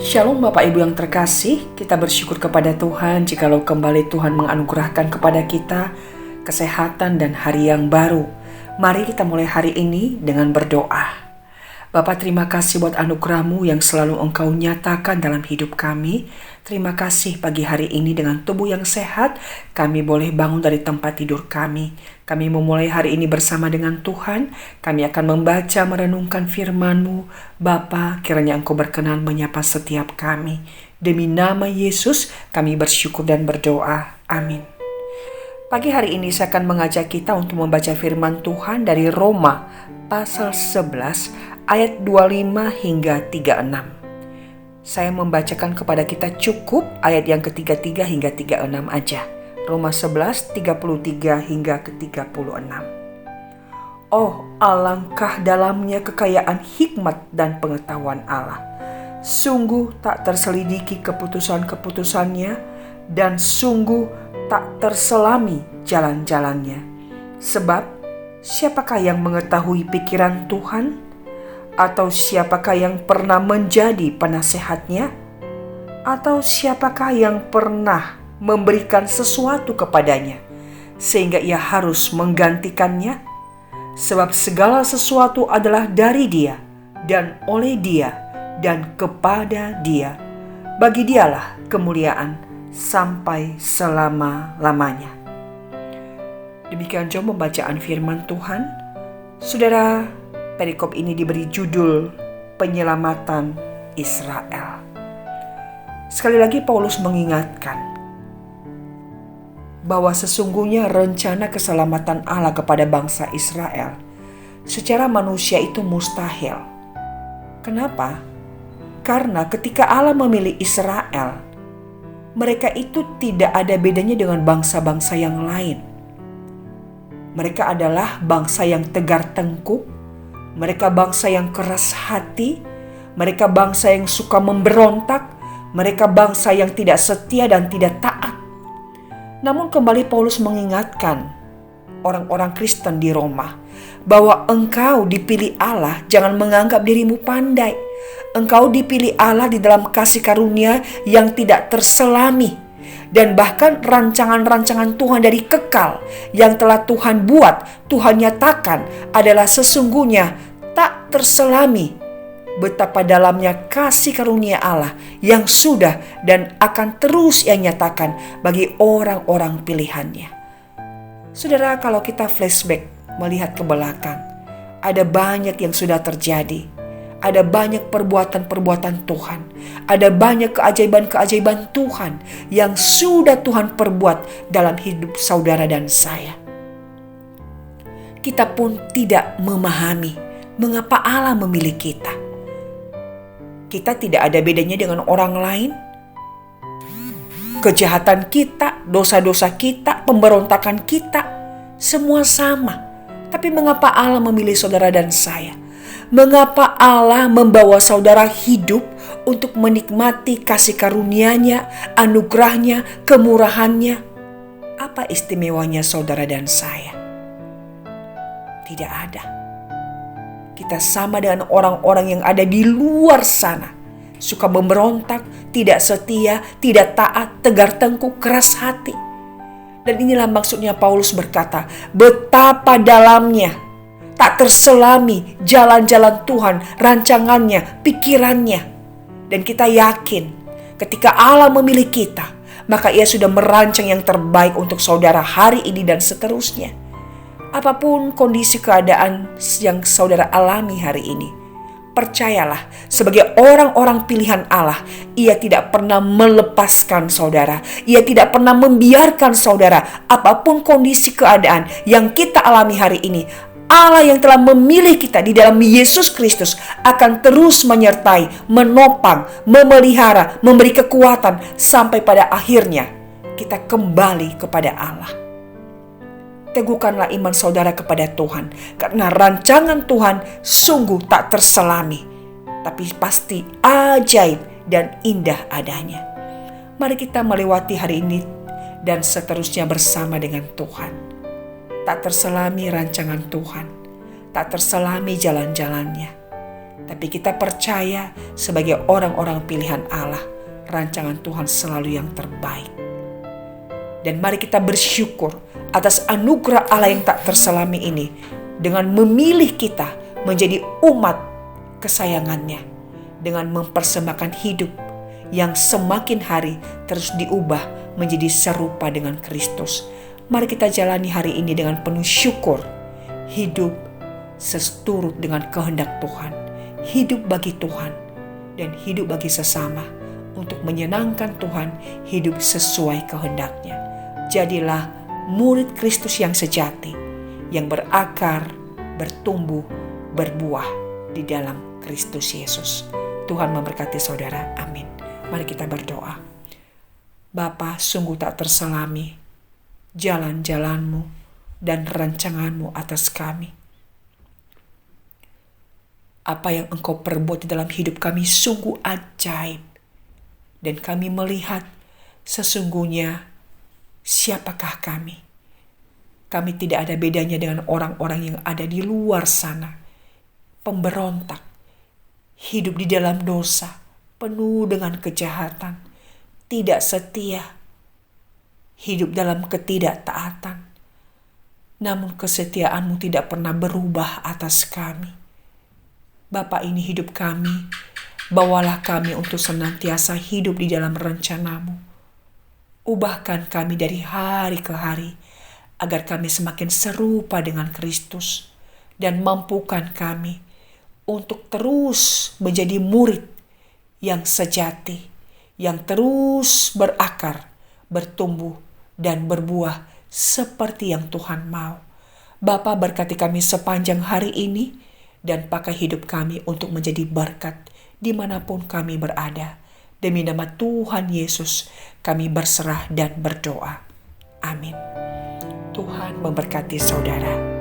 Shalom Bapak Ibu yang terkasih, kita bersyukur kepada Tuhan jikalau kembali Tuhan menganugerahkan kepada kita kesehatan dan hari yang baru. Mari kita mulai hari ini dengan berdoa. Bapak, terima kasih buat anugerah-Mu yang selalu Engkau nyatakan dalam hidup kami. Terima kasih pagi hari ini dengan tubuh yang sehat, kami boleh bangun dari tempat tidur kami. Kami memulai hari ini bersama dengan Tuhan. Kami akan membaca merenungkan firman-Mu. Bapa, kiranya Engkau berkenan menyapa setiap kami. Demi nama Yesus, kami bersyukur dan berdoa. Amin. Pagi hari ini saya akan mengajak kita untuk membaca firman Tuhan dari Roma pasal 11 ayat 25 hingga 36. Saya membacakan kepada kita cukup ayat yang ke-33 hingga 36 aja. Roma 11, 33 hingga ke-36. Oh, alangkah dalamnya kekayaan hikmat dan pengetahuan Allah. Sungguh tak terselidiki keputusan-keputusannya dan sungguh tak terselami jalan-jalannya. Sebab siapakah yang mengetahui pikiran Tuhan? Atau siapakah yang pernah menjadi penasehatnya? Atau siapakah yang pernah memberikan sesuatu kepadanya sehingga ia harus menggantikannya? Sebab segala sesuatu adalah dari Dia dan oleh Dia dan kepada Dia. Bagi Dialah kemuliaan sampai selama-lamanya. Demikian jauh pembacaan firman Tuhan. Saudara, perikop ini diberi judul Penyelamatan Israel. Sekali lagi Paulus mengingatkan bahwa sesungguhnya rencana keselamatan Allah kepada bangsa Israel secara manusia itu mustahil. Kenapa? Karena ketika Allah memilih Israel, mereka itu tidak ada bedanya dengan bangsa-bangsa yang lain. Mereka adalah bangsa yang tegar tengkuk, mereka bangsa yang keras hati, mereka bangsa yang suka memberontak, mereka bangsa yang tidak setia dan tidak taat. Namun kembali Paulus mengingatkan orang-orang Kristen di Roma bahwa engkau dipilih Allah, jangan menganggap dirimu pandai. Engkau dipilih Allah di dalam kasih karunia yang tidak terselami. Dan bahkan rancangan-rancangan Tuhan dari kekal yang telah Tuhan buat, Tuhan nyatakan adalah sesungguhnya tak terselami. Betapa dalamnya kasih karunia Allah yang sudah dan akan terus Ia nyatakan bagi orang-orang pilihannya. Saudara, kalau kita flashback melihat ke belakang, ada banyak yang sudah terjadi. Ada banyak perbuatan-perbuatan Tuhan. Ada banyak keajaiban-keajaiban Tuhan yang sudah Tuhan perbuat dalam hidup saudara dan saya. Kita pun tidak memahami mengapa Allah memilih kita. Kita tidak ada bedanya dengan orang lain. Kejahatan kita, dosa-dosa kita, pemberontakan kita, semua sama. Tapi mengapa Allah memilih saudara dan saya? Mengapa Allah membawa saudara hidup untuk menikmati kasih karunia-Nya, anugerahnya, kemurahannya? Apa istimewanya saudara dan saya? Tidak ada. Kita sama dengan orang-orang yang ada di luar sana. Suka memberontak, tidak setia, tidak taat, tegar tengkuk, keras hati. Dan inilah maksudnya Paulus berkata, betapa dalamnya tak terselami jalan-jalan Tuhan, rancangannya, pikirannya. Dan kita yakin ketika Allah memilih kita, maka Ia sudah merancang yang terbaik untuk saudara hari ini dan seterusnya. Apapun kondisi keadaan yang saudara alami hari ini, percayalah sebagai orang-orang pilihan Allah, Ia tidak pernah melepaskan saudara. Ia tidak pernah membiarkan saudara. Apapun kondisi keadaan yang kita alami hari ini, Allah yang telah memilih kita di dalam Yesus Kristus akan terus menyertai, menopang, memelihara, memberi kekuatan sampai pada akhirnya kita kembali kepada Allah. Teguhkanlah iman saudara kepada Tuhan, karena rancangan Tuhan sungguh tak terselami, tapi pasti ajaib dan indah adanya. Mari kita melewati hari ini dan seterusnya bersama dengan Tuhan. Tak terselami rancangan Tuhan, tak terselami jalan-jalannya. Tapi kita percaya sebagai orang-orang pilihan Allah, rancangan Tuhan selalu yang terbaik. Dan mari kita bersyukur atas anugerah Allah yang tak terselami ini dengan memilih kita menjadi umat kesayangannya, dengan mempersembahkan hidup yang semakin hari terus diubah menjadi serupa dengan Kristus. Mari kita jalani hari ini dengan penuh syukur, hidup seturut dengan kehendak Tuhan, hidup bagi Tuhan dan hidup bagi sesama untuk menyenangkan Tuhan, hidup sesuai kehendaknya. Jadilah murid Kristus yang sejati, yang berakar, bertumbuh, berbuah di dalam Kristus Yesus. Tuhan memberkati saudara. Amin. Mari kita berdoa. Bapa, sungguh tak terselami jalan-jalan-Mu dan rancangan-Mu atas kami. Apa yang Engkau perbuat di dalam hidup kami sungguh ajaib. Dan kami melihat sesungguhnya siapakah kami. Kami tidak ada bedanya dengan orang-orang yang ada di luar sana. Pemberontak, hidup di dalam dosa, penuh dengan kejahatan, tidak setia, hidup dalam ketidaktaatan. Namun kesetiaan-Mu tidak pernah berubah atas kami. Bapa, ini hidup kami, bawalah kami untuk senantiasa hidup di dalam rencana-Mu. Ubahkan kami dari hari ke hari, agar kami semakin serupa dengan Kristus, dan mampukan kami untuk terus menjadi murid yang sejati, yang terus berakar, bertumbuh, dan berbuah seperti yang Tuhan mau. Bapa, berkati kami sepanjang hari ini, dan pakai hidup kami untuk menjadi berkat dimanapun kami berada. Demi nama Tuhan Yesus, kami berserah dan berdoa. Amin. Tuhan memberkati saudara.